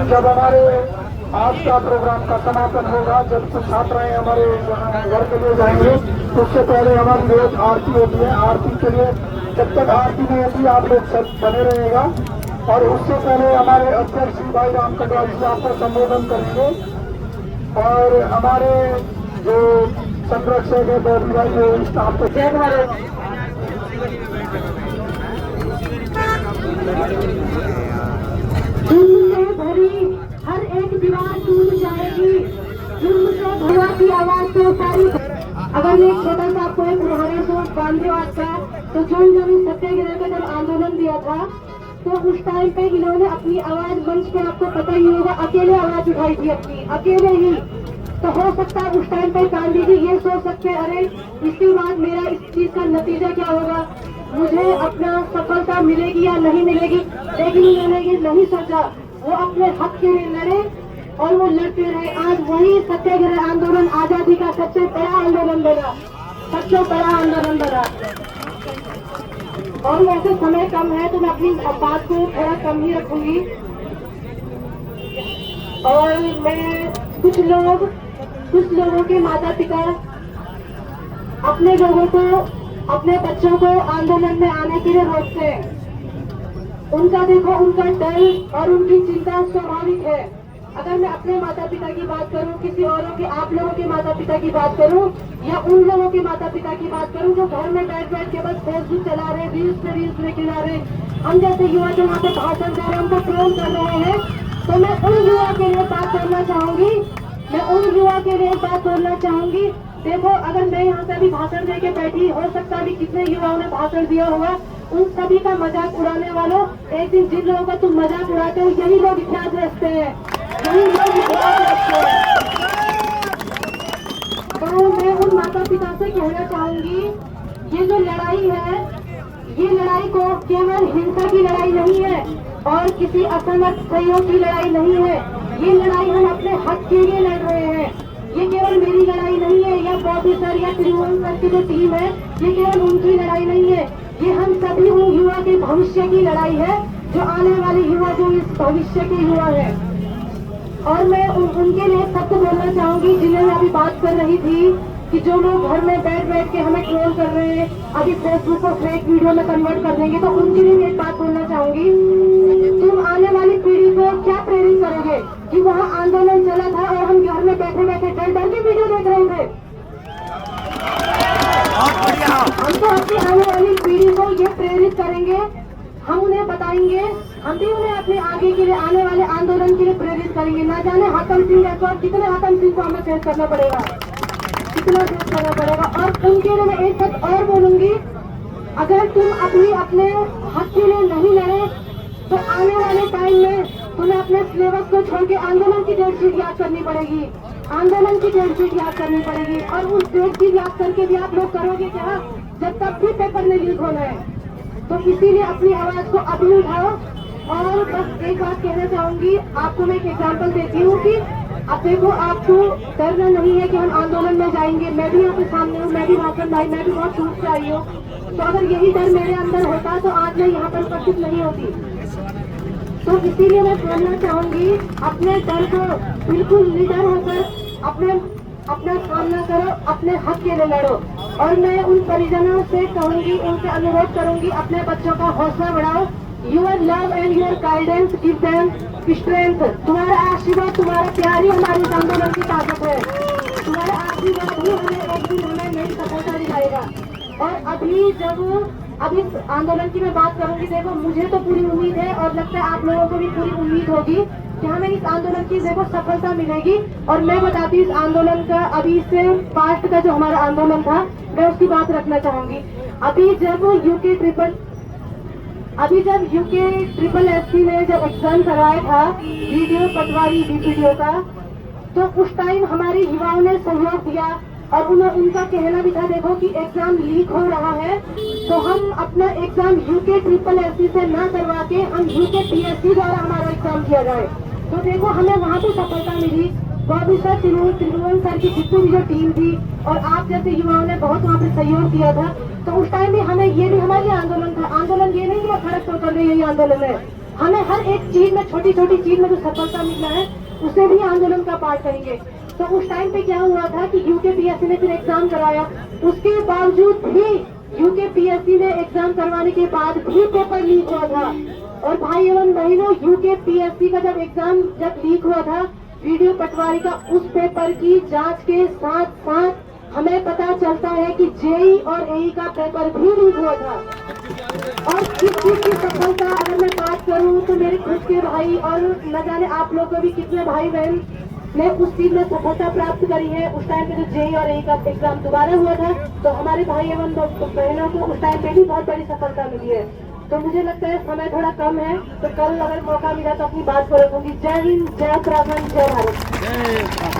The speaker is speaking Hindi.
जब हमारे आज का प्रोग्राम का समापन होगा, जब कुछ छात्राएं हमारे घर के लिए जाएंगे, उससे पहले हमारी रोज आरती होती है। आरती के लिए जब तक आरती नहीं होती आप लोग सब बने रहेगा। और उससे पहले हमारे अध्यक्ष श्री भाई राम कटवाल जी आपको संबोधन करेंगे और हमारे जो संरक्षक है बॉडी भाई वो स्टाफ को जय भारत। भरी हर एक दीवार टूट जाएगी, जुर्म से धुआं की आवाज से सारी। अगर मैं छोटा सा आपको एक उदाहरण दूं गांधीवाद का, तो जो इन्होंने सत्याग्रह का जब आंदोलन दिया था, तो उस टाइम पे इन्होंने अपनी आवाज मंच पे, आपको पता ही होगा, अकेले आवाज उठाई थी अपनी, अकेले ही। तो हो सकता है उस टाइम पे गांधी जी ये सोच सकते, अरे इसके बाद मेरा इस चीज का नतीजा क्या होगा, मुझे अपना सफलता मिलेगी या नहीं मिलेगी। लेकिन इन्होंने ये नहीं सोचा, वो अपने हक के लिए लड़े और वो लड़ते रहे। आज वही सत्याग्रह आंदोलन आजादी का सबसे बड़ा आंदोलन बना, सबसे बड़ा आंदोलन बना। और वैसे समय कम है तो मैं अपनी बात को थोड़ा कम ही रखूंगी। और मैं कुछ लोगों के माता पिता अपने लोगों को, अपने बच्चों को आंदोलन में आने के लिए रोकते हैं। उनका देखो, उनका डर और उनकी चिंता स्वाभाविक है। अगर मैं अपने माता पिता की बात करूं, किसी औरों के, आप लोगों के माता पिता की बात करूं, या उन लोगों के माता पिता की बात करूं जो घर में बैठ के बस फेसबुक चला रहे, रील्स में खिला रहे, हम जैसे युवा जो वहाँ पे भाषण दे रहे हैं, हमको ट्रोल कर रहे हैं, तो मैं उन युवा के लिए बात करना चाहूंगी। देखो, अगर मैं यहाँ से अभी भाषण दे के बैठी, हो सकता है कितने युवाओं ने भाषण दिया होगा, उन सभी का मजाक उड़ाने वालों, एक दिन जिन लोगों का तुम मजाक उड़ाते हो, यही लोग इतिहास रचते हैं, यही लोग इतिहास रचते हैं। तो मैं उन माता पिता से कहना चाहूंगी, ये जो लड़ाई है, ये लड़ाई को केवल हिंसा की लड़ाई नहीं है और किसी असमर्थ सहयोग की लड़ाई नहीं है। ये लड़ाई हम अपने हक के लिए लड़ रहे हैं। ये केवल मेरी लड़ाई नहीं है, या बॉबी सर या त्रिभुवन सर की जो टीम है, ये केवल उनकी लड़ाई नहीं है। ये हम सभी उन युवा के भविष्य की लड़ाई है, जो आने वाले युवा, जो इस भविष्य के युवा है। और मैं उनके लिए सबको बोलना चाहूंगी, जिन्हें मैं अभी बात कर रही थी कि जो लोग घर में बैठ के हमें ट्रोल कर रहे हैं, अभी फेसबुक को फेक वीडियो में कन्वर्ट कर देंगे, तो उनके लिए एक बात बोलना चाहूंगी, तुम आने वाली पीढ़ी को क्या प्रेरित करोगे कि वहाँ आंदोलन चला था और हम घर में बैठे डर के वीडियो देख रहे थे। हम तो अपनी आने वाली पीढ़ी को ये प्रेरित करेंगे, हम उन्हें बताएंगे, हम भी उन्हें अपने आगे के लिए, आने वाले आंदोलन के लिए प्रेरित करेंगे। ना जाने हाकम सिंह ऐसा कितने हाकम सिंह को हमें फेस करना पड़ेगा, कितना फेस करना पड़ेगा। और उनके लिए मैं एक बात और बोलूंगी, अगर तुम अपने हक के लिए नहीं लड़े, तो आने वाले टाइम में तुम्हें अपने सिलेबस को छोड़ के आंदोलन की डेट शीट याद करनी पड़ेगी, आंदोलन की डेट शीट याद करनी पड़ेगी। और उस डेट शीट याद करके भी आप लोग करोगे क्या, जब तक भी पेपर में लीक होना है। तो इसीलिए अपनी आवाज को अभी उठाओ। और बस एक बात कहना चाहूंगी, आपको मैं एक एग्जाम्पल देती हूँ कि अब देखो, आपको डरना नहीं है कि हम आंदोलन में जाएंगे। मैं भी यहाँ पे सामने हूँ, मैं भी भाषण भाई, मैं भी बहुत दूर से आई हूँ। तो अगर यही डर मेरे अंदर होता तो आज मैं यहाँ पर उपस्थित नहीं होती। तो इसीलिए मैं बोलना चाहूंगी, अपने डर को बिल्कुल निडर होकर अपना सामना करो, अपने हक के लिए लड़ो। और मैं उन परिजनों से कहूंगी, उनसे अनुरोध करूंगी, अपने बच्चों का हौसला बढ़ाओ। Your love and your guidance give them strength. तुम्हारा आशीर्वाद, तुम्हारा प्यार ही हमारे इस आंदोलन की ताकत है। तुम्हारा आशीर्वाद ही हमें एक दिन हमें नई सफलता दिखाएगा। और अभी इस आंदोलन की मैं बात करूंगी, देखो मुझे तो पूरी उम्मीद है और लगता है आप लोगों को भी पूरी उम्मीद होगी कि हमें इस आंदोलन की देखो सफलता मिलेगी। और मैं बताती हूँ इस आंदोलन का, अभी से पास्ट का जो हमारा आंदोलन था, मैं उसकी बात रखना चाहूंगी। अभी जब यूके ट्रिपल एससी ने जब एग्जाम करवाया था वीडियो पटवारी डीपीडीओ का, तो उस टाइम हमारे युवाओं ने सहयोग दिया और उनका कहना भी था, देखो कि एग्जाम लीक हो रहा है, तो हम अपना एग्जाम यूके ट्रिपल एससी से ना करवा के हम यूके पीएससी द्वारा हमारा एग्जाम किया जाए। तो देखो हमें वहाँ पे सफलता मिली। बॉबी सर, त्रिभुवन सर की जितनी भी जो टीम थी और आप जैसे युवाओं ने बहुत वहाँ पे सहयोग दिया था। तो उस टाइम भी हमें, ये भी हमारे आंदोलन था। आंदोलन ये नहीं कि खड़क तो कर रही है, ये आंदोलन है। हमें हर एक चीज में, छोटी छोटी चीज में जो सफलता मिलना है उसे भी आंदोलन का पार्ट करेंगे। तो उस टाइम पे क्या हुआ था कि यूकेपीएससी ने फिर एग्जाम करवाया, उसके बावजूद भी यूकेपीएससी ने एग्जाम करवाने के बाद भी पेपर लीक हुआ था। और भाई एवं बहनों, यूकेपीएससी का जब लीक हुआ था वीडियो पटवारी का, उस पेपर की जांच के साथ साथ हमें पता चलता है कि जेई और एई का पेपर भी लीक हुआ था। और किस चीज की सफलता अगर मैं बात करूं तो मेरे खुद के भाई और न जाने आप लोग को भी कितने भाई बहन ने उस चीज में सफलता प्राप्त करी है। उस टाइम पे जो जेई और एई का एग्जाम दोबारा हुआ था तो हमारे भाई एवं बहनों को उस टाइम पे भी बहुत बड़ी सफलता मिली है। तो मुझे लगता है समय थोड़ा कम है, तो कल अगर मौका मिला तो अपनी बात को रखूंगी। जय हिंद, जय उत्तराखंड, जय भारत।